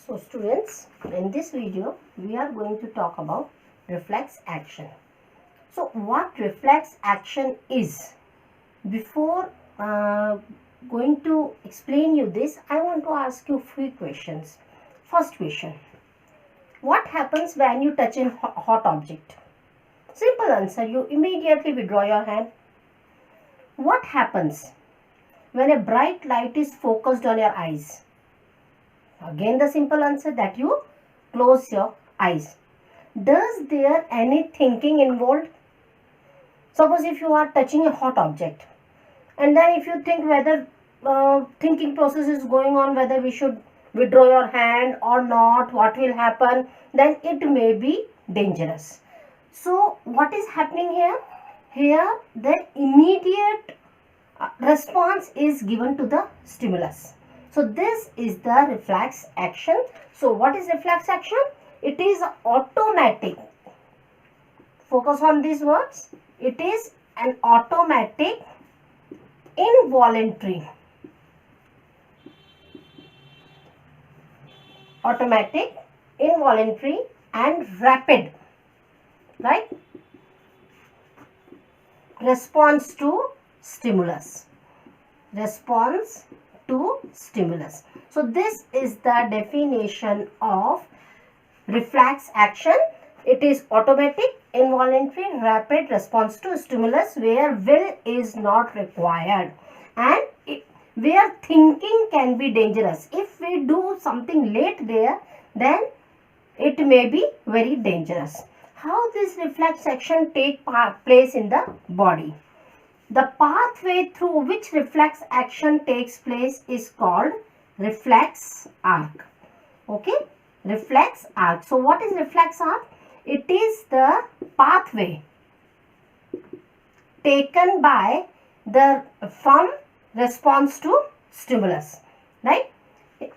So students, in this video we are going to talk about reflex action. So what reflex action is? Before going to explain you this, I want to ask you few questions. First question, what happens when you touch a hot object? Simple answer, you immediately withdraw your hand. What happens when a bright light is focused on your eyes? Again the simple answer, that you close your eyes. Does there any thinking involved? Suppose if you are touching a hot object and then if you think whether thinking process is going on, whether we should withdraw your hand or not, what will happen, then it may be dangerous. So what is happening here? Here the immediate response is given to the stimulus. So this is the reflex action. So what is reflex action? It is automatic. Focus on these words. It is an automatic, involuntary, and rapid, right, response to stimulus. So this is the definition of reflex action. It is automatic, involuntary, rapid response to stimulus where will is not required and where thinking can be dangerous. If we do something late there, then it may be very dangerous. How this reflex action take place in the body? The pathway through which reflex action takes place is called reflex arc. Okay, reflex arc. So what is reflex arc? It is the pathway taken by from response to stimulus, right?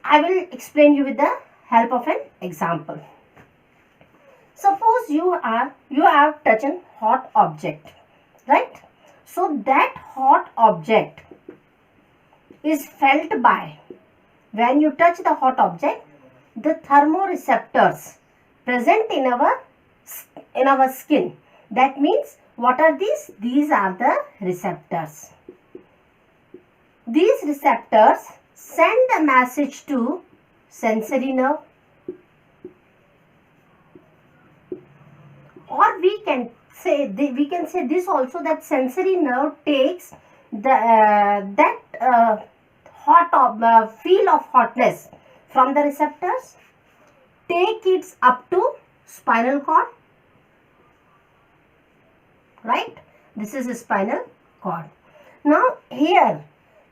I will explain you with the help of an example. Suppose you have touched a hot object, right? So that hot object is felt by, when you touch the hot object, the thermoreceptors present in our skin. That means, what are these? These are the receptors. These receptors send a message to sensory nerve, or we can say this also, that sensory nerve takes the feel of hotness from the receptors, take it up to spinal cord, right? This is a spinal cord. Now here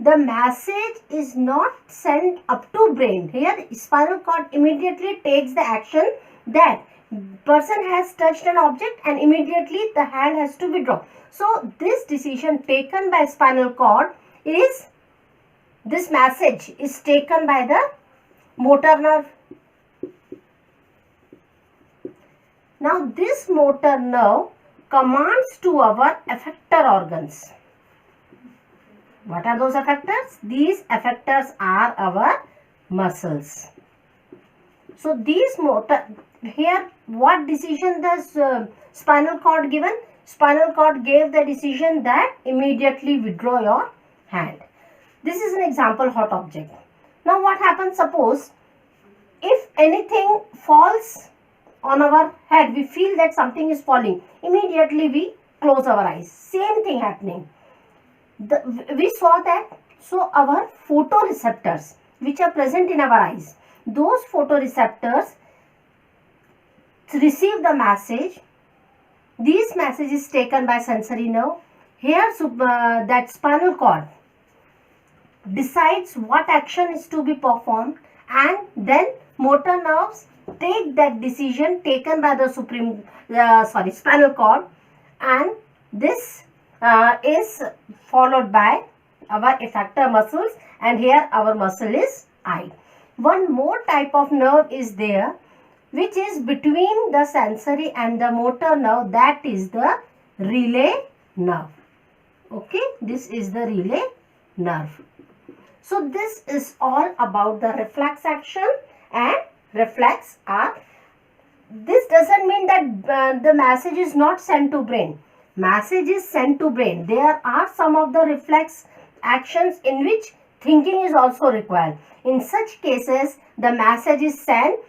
the message is not sent up to brain. Here spinal cord immediately takes the action that person has touched an object and immediately the hand has to withdraw. So this decision taken by spinal cord is, this message is taken by the motor nerve. Now this motor nerve commands to our effector organs. What are those effectors? These effectors are our muscles. So these here what decision does spinal cord given? Spinal cord gave the decision that immediately withdraw your hand. This is an example, hot object. Now what happens? Suppose if anything falls on our head, we feel that something is falling, immediately we close our eyes. Same thing happening. We saw that. So our photoreceptors which are present in our eyes, those photoreceptors receive the message. This message is taken by sensory nerve. Here that spinal cord decides what action is to be performed, and then motor nerves take that decision taken by the spinal cord, and this is followed by our effector muscles, and here our muscle is eye. One more type of nerve is there which is between the sensory and the motor nerve, that is the relay nerve. Okay, this is the relay nerve. So this is all about the reflex action and reflex are, this doesn't mean that the message is not sent to brain. Message is sent to brain. There are some of the reflex actions in which thinking is also required. In such cases, the message is sent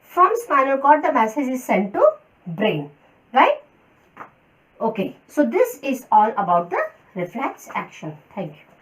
from spinal cord, the message is sent to brain, right? Okay, so this is all about the reflex action. Thank you.